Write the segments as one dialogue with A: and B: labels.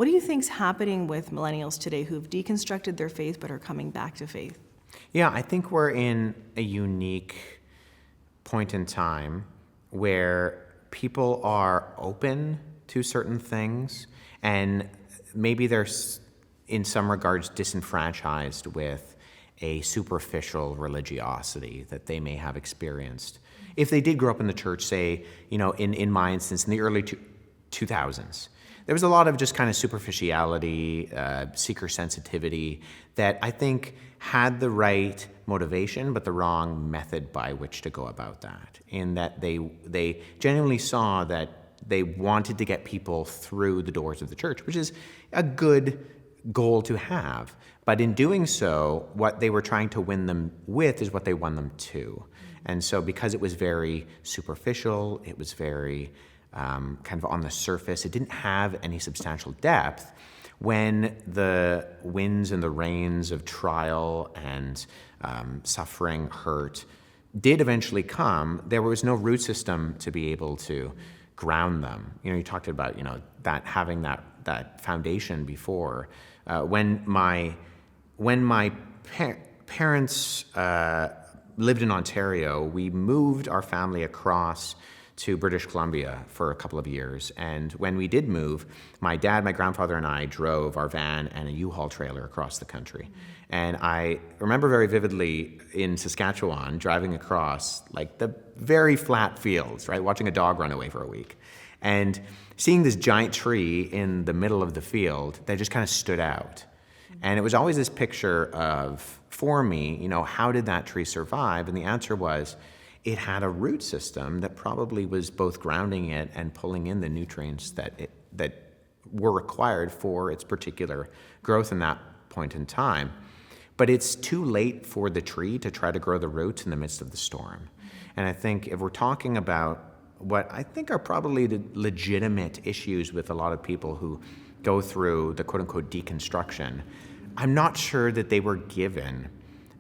A: What do you think's happening with millennials today who've deconstructed their faith but are coming back to faith?
B: Yeah, I think we're in a unique point in time where people are open to certain things, and maybe they're in some regards disenfranchised with a superficial religiosity that they may have experienced. If they did grow up in the church, say, in my instance, in the early 2000s, there was a lot of just kind of superficiality, seeker sensitivity that I think had the right motivation, but the wrong method by which to go about that. In that they genuinely saw that they wanted to get people through the doors of the church, which is a good goal to have. But in doing so, what they were trying to win them with is what they won them to. And so because it was very superficial, it was very kind of on the surface, it didn't have any substantial depth. When the winds and the rains of trial and suffering, hurt, did eventually come, there was no root system to be able to ground them. You talked about, that having that foundation before. When my parents lived in Ontario, we moved our family across to British Columbia for a couple of years. And when we did move, my dad, my grandfather, and I drove our van and a U-Haul trailer across the country. And I remember very vividly in Saskatchewan driving across like the very flat fields, right, watching a dog run away for a week, and seeing this giant tree in the middle of the field that just kind of stood out. And it was always this picture of, for me, how did that tree survive? And the answer was, it had a root system that probably was both grounding it and pulling in the nutrients that were required for its particular growth in that point in time. But it's too late for the tree to try to grow the roots in the midst of the storm. And I think if we're talking about what I think are probably the legitimate issues with a lot of people who go through the quote-unquote deconstruction, I'm not sure that they were given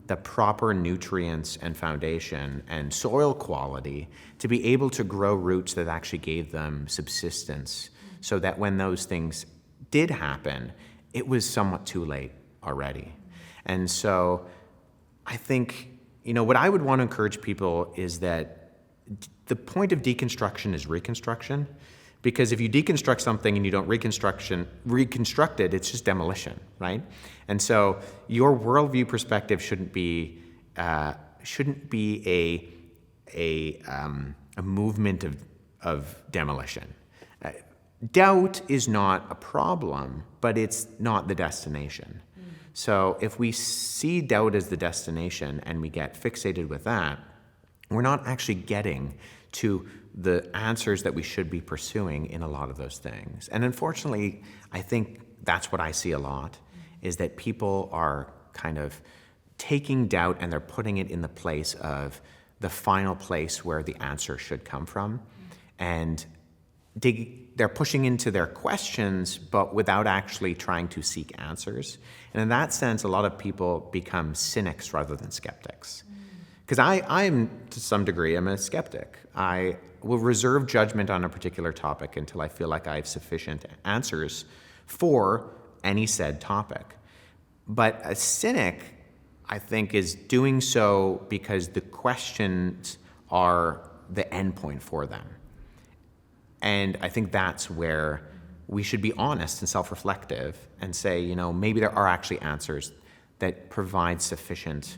B: the proper nutrients and foundation and soil quality to be able to grow roots that actually gave them subsistence, so that when those things did happen, it was somewhat too late already. And so I think, what I would want to encourage people is that the point of deconstruction is reconstruction, because if you deconstruct something and you don't reconstruct it, it's just demolition, right? And so your worldview perspective shouldn't be a movement of demolition. Doubt is not a problem, but it's not the destination. So if we see doubt as the destination and we get fixated with that, we're not actually getting to the answers that we should be pursuing in a lot of those things. And unfortunately, I think that's what I see a lot, is that people are kind of taking doubt and they're putting it in the place of the final place where the answer should come from. And they're pushing into their questions, but without actually trying to seek answers. And in that sense, a lot of people become cynics rather than skeptics. Because I'm, to some degree, I'm a skeptic. I will reserve judgment on a particular topic until I feel like I have sufficient answers for any said topic. But a cynic, I think, is doing so because the questions are the endpoint for them. And I think that's where we should be honest and self-reflective and say, maybe there are actually answers that provide sufficient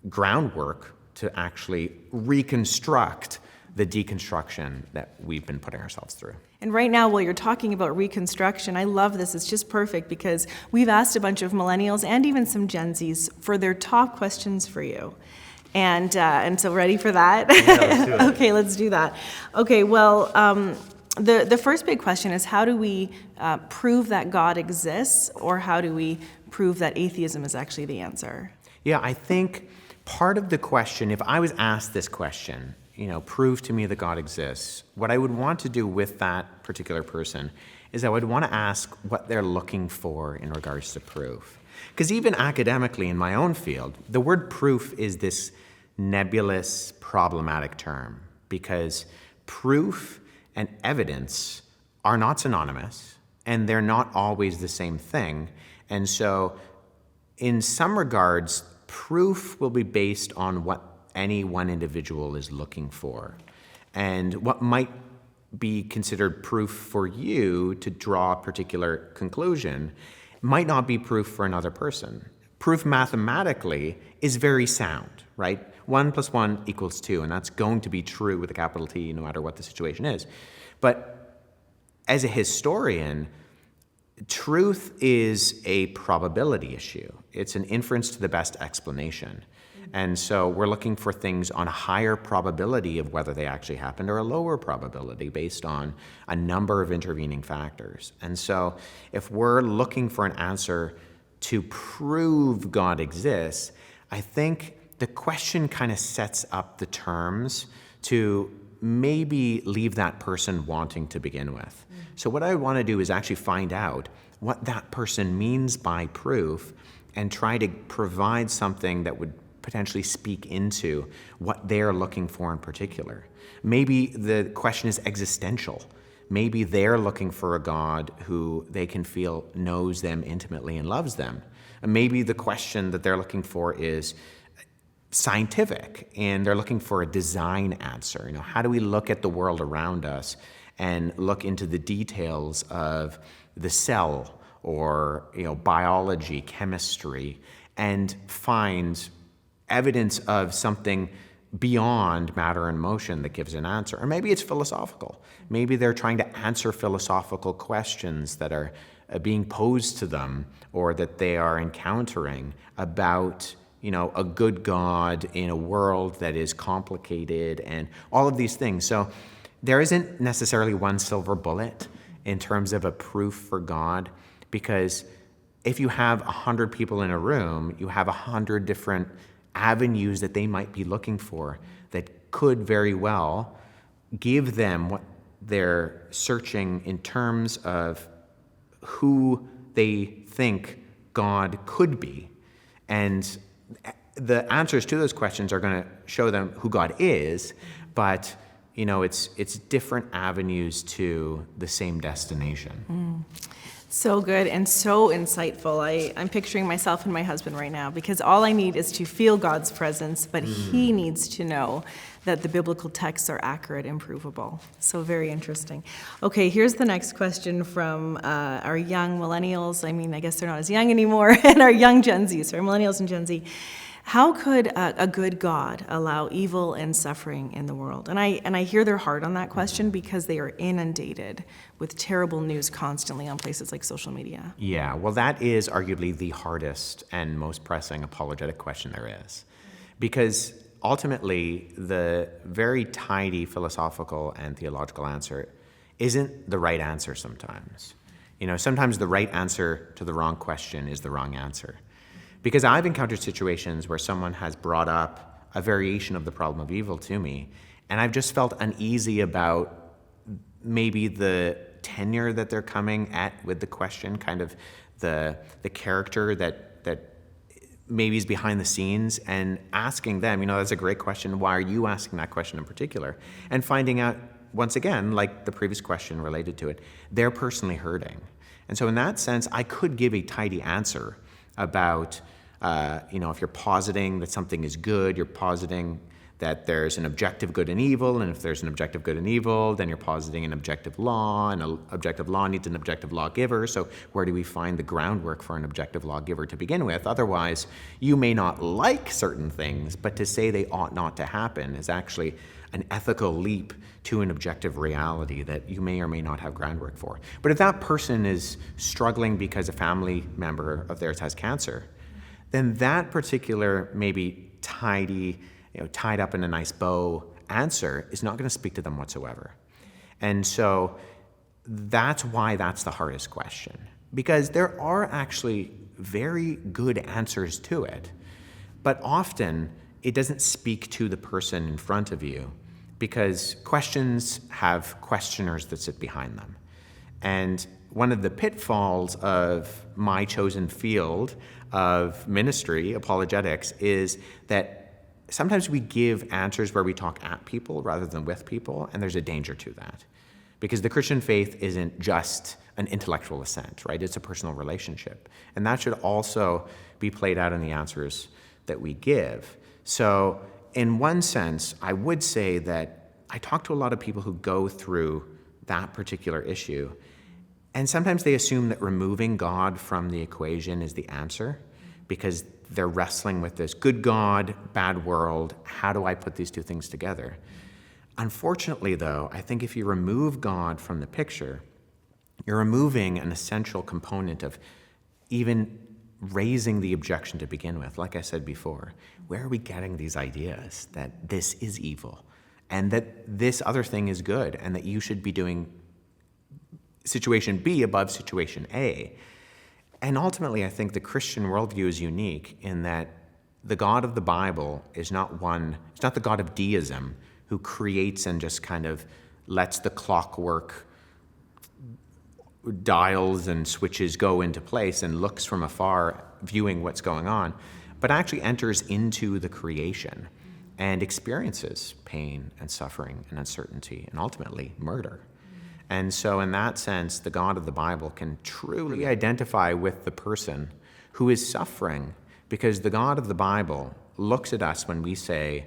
B: groundwork to actually reconstruct the deconstruction that we've been putting ourselves through.
A: And right now, while you're talking about reconstruction, I love this. It's just perfect because we've asked a bunch of millennials and even some Gen Zs for their top questions for you. And so ready for that?
B: Yeah, let's do it.
A: Okay, let's do that. Okay, well, the first big question is, how do we prove that God exists, or how do we prove that atheism is actually the answer?
B: Yeah, I think part of the question, if I was asked this question, prove to me that God exists, what I would want to do with that particular person is I would want to ask what they're looking for in regards to proof. Because even academically in my own field, the word proof is this nebulous, problematic term, because proof and evidence are not synonymous, and they're not always the same thing. And so in some regards, proof will be based on what any one individual is looking for. And what might be considered proof for you to draw a particular conclusion might not be proof for another person. Proof mathematically is very sound, right? 1 + 1 = 2, and that's going to be true with a capital T no matter what the situation is. But as a historian, truth is a probability issue. It's an inference to the best explanation. And so we're looking for things on a higher probability of whether they actually happened or a lower probability based on a number of intervening factors. And so if we're looking for an answer to prove God exists, I think the question kind of sets up the terms to maybe leave that person wanting to begin with. So what I want to do is actually find out what that person means by proof and try to provide something that would potentially speak into what they're looking for in particular. Maybe the question is existential. Maybe they're looking for a God who they can feel knows them intimately and loves them. And maybe the question that they're looking for is scientific, and they're looking for a design answer. How do we look at the world around us and look into the details of the cell or biology, chemistry, and find evidence of something beyond matter and motion that gives an answer? Or maybe it's philosophical. Maybe they're trying to answer philosophical questions that are being posed to them or that they are encountering about a good God in a world that is complicated and all of these things. So there isn't necessarily one silver bullet in terms of a proof for God, because if you have 100 people in a room, you have 100 different avenues that they might be looking for that could very well give them what they're searching in terms of who they think God could be. And the answers to those questions are going to show them who God is, but it's different avenues to the same destination.
A: So good and so insightful. I'm picturing myself and my husband right now, because all I need is to feel God's presence, but he needs to know that the biblical texts are accurate and provable. So very interesting. Okay, here's the next question from our young millennials. I guess they're not as young anymore, and our young Gen Z, sorry, millennials and Gen Z. How could a good God allow evil and suffering in the world? And I hear their heart on that question, because they are inundated with terrible news constantly on places like social media.
B: Yeah, well, that is arguably the hardest and most pressing apologetic question there is. Because ultimately, the very tidy philosophical and theological answer isn't the right answer sometimes. Sometimes the right answer to the wrong question is the wrong answer. Because I've encountered situations where someone has brought up a variation of the problem of evil to me, and I've just felt uneasy about maybe the tenure that they're coming at with the question, kind of the character that maybe is behind the scenes, and asking them, that's a great question, why are you asking that question in particular? And finding out, once again, like the previous question related to it, they're personally hurting. And so in that sense, I could give a tidy answer about, if you're positing that something is good, you're positing that there's an objective good and evil, and if there's an objective good and evil, then you're positing an objective law, and an objective law needs an objective lawgiver. So where do we find the groundwork for an objective lawgiver to begin with? Otherwise, you may not like certain things, but to say they ought not to happen is actually an ethical leap to an objective reality that you may or may not have groundwork for. But if that person is struggling because a family member of theirs has cancer, then that particular maybe tidy, tied up in a nice bow answer is not going to speak to them whatsoever. And so that's why that's the hardest question, because there are actually very good answers to it, but often it doesn't speak to the person in front of you, because questions have questioners that sit behind them. And one of the pitfalls of my chosen field of ministry, apologetics, is that sometimes we give answers where we talk at people rather than with people, and there's a danger to that. Because the Christian faith isn't just an intellectual assent, right? It's a personal relationship. And that should also be played out in the answers that we give. So in one sense, I would say that I talk to a lot of people who go through that particular issue, and sometimes they assume that removing God from the equation is the answer because they're wrestling with this good God, bad world. How do I put these two things together? Unfortunately, though, I think if you remove God from the picture, you're removing an essential component of even raising the objection to begin with. Like I said before, where are we getting these ideas that this is evil and that this other thing is good and that you should be doing situation B above situation A? And ultimately, I think the Christian worldview is unique in that the God of the Bible is not it's not the God of deism who creates and just kind of lets the clockwork dials and switches go into place and looks from afar, viewing what's going on, but actually enters into the creation and experiences pain and suffering and uncertainty and ultimately murder. And so in that sense, the God of the Bible can truly identify with the person who is suffering, because the God of the Bible looks at us when we say,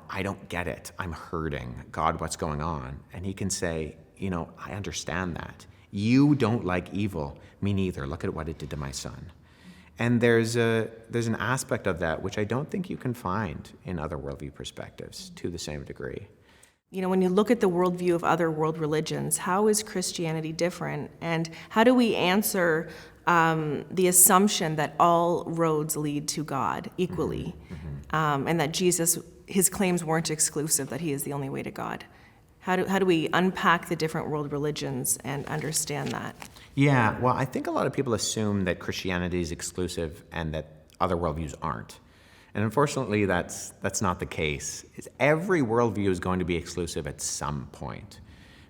B: I don't get it. I'm hurting. God, what's going on? And he can say, I understand that. You don't like evil. Me neither. Look at what it did to my son. And there's an aspect of that which I don't think you can find in other worldview perspectives to the same degree.
A: When you look at the worldview of other world religions, how is Christianity different? And how do we answer the assumption that all roads lead to God equally, and that Jesus, his claims weren't exclusive, that he is the only way to God? How do we unpack the different world religions and understand that?
B: Yeah, well, I think a lot of people assume that Christianity is exclusive and that other worldviews aren't. And unfortunately, that's not the case. Every worldview is going to be exclusive at some point,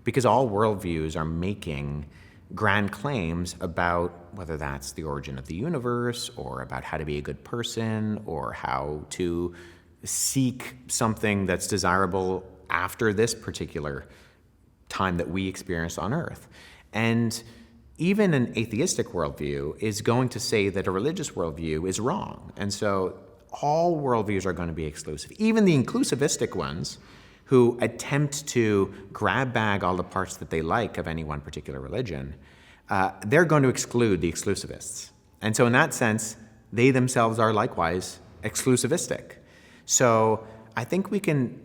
B: because all worldviews are making grand claims about whether that's the origin of the universe, or about how to be a good person, or how to seek something that's desirable after this particular time that we experience on earth. And even an atheistic worldview is going to say that a religious worldview is wrong. And so all worldviews are going to be exclusive. Even the inclusivistic ones, who attempt to grab bag all the parts that they like of any one particular religion, they're going to exclude the exclusivists. And so in that sense, they themselves are likewise exclusivistic. So I think we can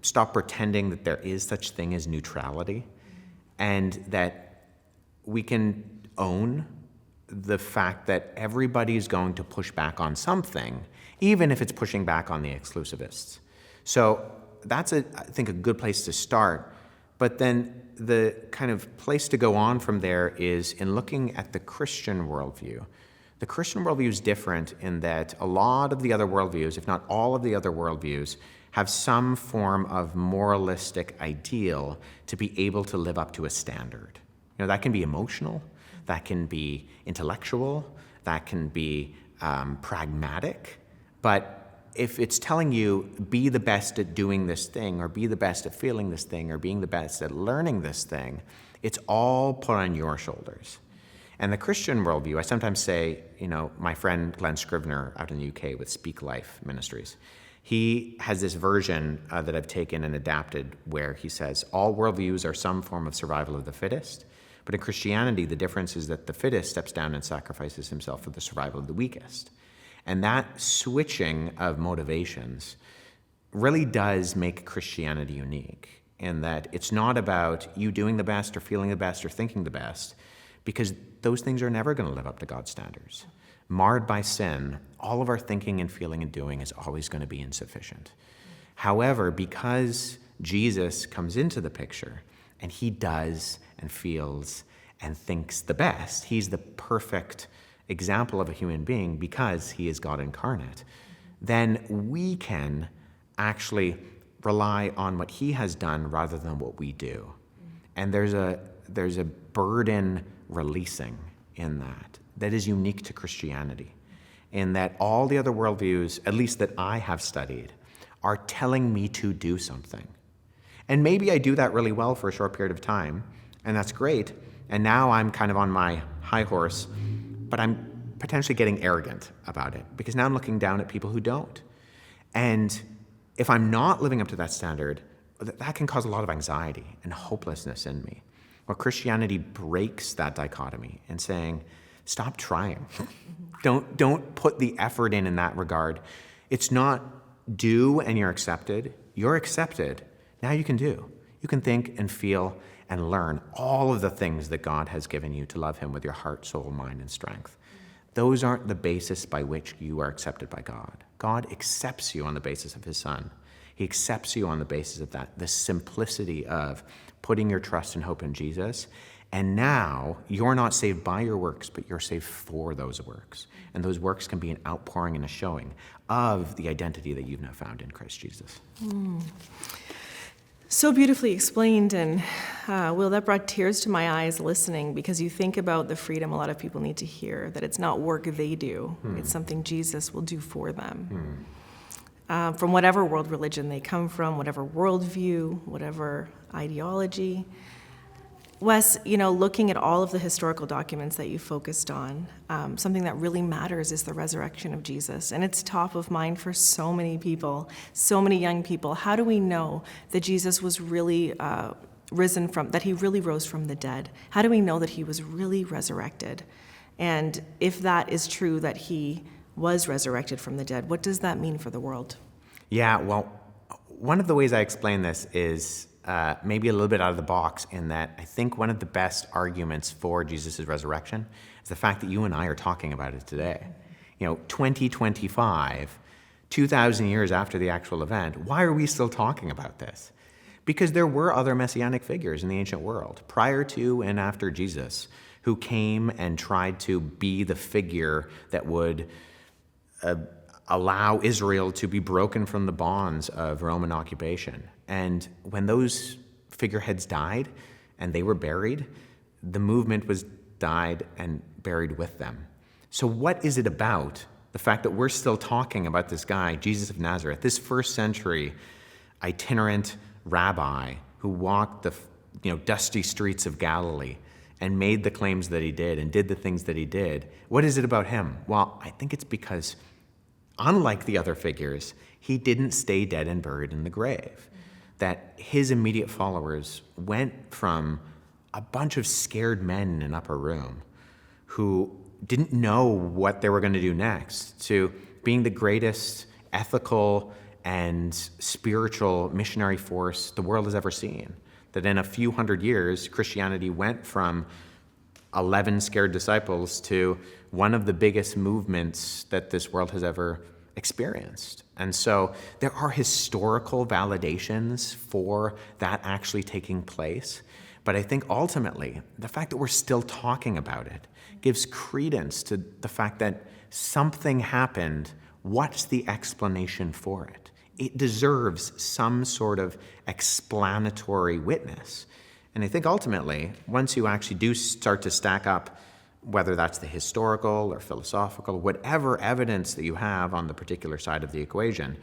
B: stop pretending that there is such thing as neutrality, and that we can own the fact that everybody's going to push back on something, even if it's pushing back on the exclusivists. So that's, I think, a good place to start. But then the kind of place to go on from there is in looking at the Christian worldview. The Christian worldview is different in that a lot of the other worldviews, if not all of the other worldviews, have some form of moralistic ideal to be able to live up to a standard. That can be emotional, that can be intellectual, that can be pragmatic, but if it's telling you, be the best at doing this thing, or be the best at feeling this thing, or being the best at learning this thing, it's all put on your shoulders. And the Christian worldview, I sometimes say, my friend Glenn Scrivener out in the UK with Speak Life Ministries, he has this version that I've taken and adapted where he says, all worldviews are some form of survival of the fittest, but in Christianity, the difference is that the fittest steps down and sacrifices himself for the survival of the weakest. And that switching of motivations really does make Christianity unique, in that it's not about you doing the best or feeling the best or thinking the best, because those things are never going to live up to God's standards. Marred by sin, all of our thinking and feeling and doing is always going to be insufficient. However, because Jesus comes into the picture and he does and feels and thinks the best, he's the perfect example of a human being because he is God incarnate, then we can actually rely on what he has done rather than what we do. And there's a burden releasing in that is unique to Christianity, in that all the other worldviews, at least that I have studied, are telling me to do something. And maybe I do that really well for a short period of time, and that's great. And now I'm kind of on my high horse, but I'm potentially getting arrogant about it because now I'm looking down at people who don't. And if I'm not living up to that standard, that can cause a lot of anxiety and hopelessness in me. Well, Christianity breaks that dichotomy and saying, stop trying. Don't put the effort in that regard. It's not do and you're accepted. You're accepted. Now you can do. You can think and feel and learn all of the things that God has given you to love him with your heart, soul, mind, and strength. Those aren't the basis by which you are accepted by God. God accepts you on the basis of his Son. He accepts you on the basis of that, the simplicity of putting your trust and hope in Jesus. And now you're not saved by your works, but you're saved for those works. And those works can be an outpouring and a showing of the identity that you've now found in Christ Jesus.
A: So beautifully explained, and Will, that brought tears to my eyes listening, because you think about the freedom a lot of people need to hear, that it's not work they do, it's something Jesus will do for them. From whatever world religion they come from, whatever worldview, whatever ideology. Wes, looking at all of the historical documents that you focused on, something that really matters is the resurrection of Jesus. And it's top of mind for so many people, so many young people. How do we know that Jesus was really that he really rose from the dead? How do we know that he was really resurrected? And if that is true, that he was resurrected from the dead, what does that mean for the world?
B: Yeah, well, one of the ways I explain this is maybe a little bit out of the box, in that I think one of the best arguments for Jesus' resurrection is the fact that you and I are talking about it today. 2025, 2,000 years after the actual event, why are we still talking about this? Because there were other messianic figures in the ancient world, prior to and after Jesus, who came and tried to be the figure that would allow Israel to be broken from the bonds of Roman occupation. And when those figureheads died and they were buried, the movement was died and buried with them. So what is it about the fact that we're still talking about this guy, Jesus of Nazareth, this first century itinerant rabbi who walked the dusty streets of Galilee and made the claims that he did and did the things that he did? What is it about him? Well, I think it's because, unlike the other figures, he didn't stay dead and buried in the grave. That his immediate followers went from a bunch of scared men in an upper room who didn't know what they were going to do next, to being the greatest ethical and spiritual missionary force the world has ever seen. That in a few hundred years, Christianity went from 11 scared disciples to one of the biggest movements that this world has ever experienced. And so there are historical validations for that actually taking place. But I think ultimately, the fact that we're still talking about it gives credence to the fact that something happened. What's the explanation for it? It deserves some sort of explanatory witness. And I think ultimately, once you actually do start to stack up, whether that's the historical or philosophical, whatever evidence that you have on the particular side of the equation,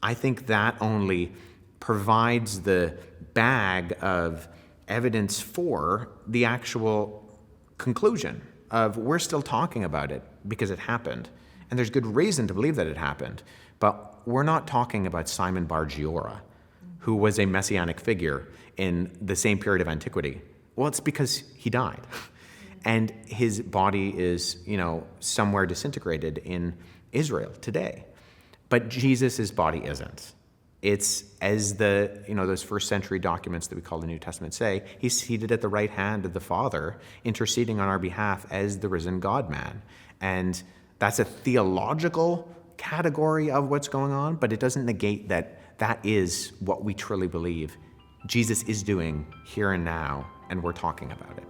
B: I think that only provides the bag of evidence for the actual conclusion of we're still talking about it because it happened. And there's good reason to believe that it happened. But we're not talking about Simon Bar Giora, who was a messianic figure in the same period of antiquity. Well, it's because he died. And his body is, somewhere disintegrated in Israel today. But Jesus' body isn't. It's, as those first century documents that we call the New Testament say, he's seated at the right hand of the Father, interceding on our behalf as the risen God-man. And that's a theological category of what's going on, but it doesn't negate that is what we truly believe Jesus is doing here and now, and we're talking about it.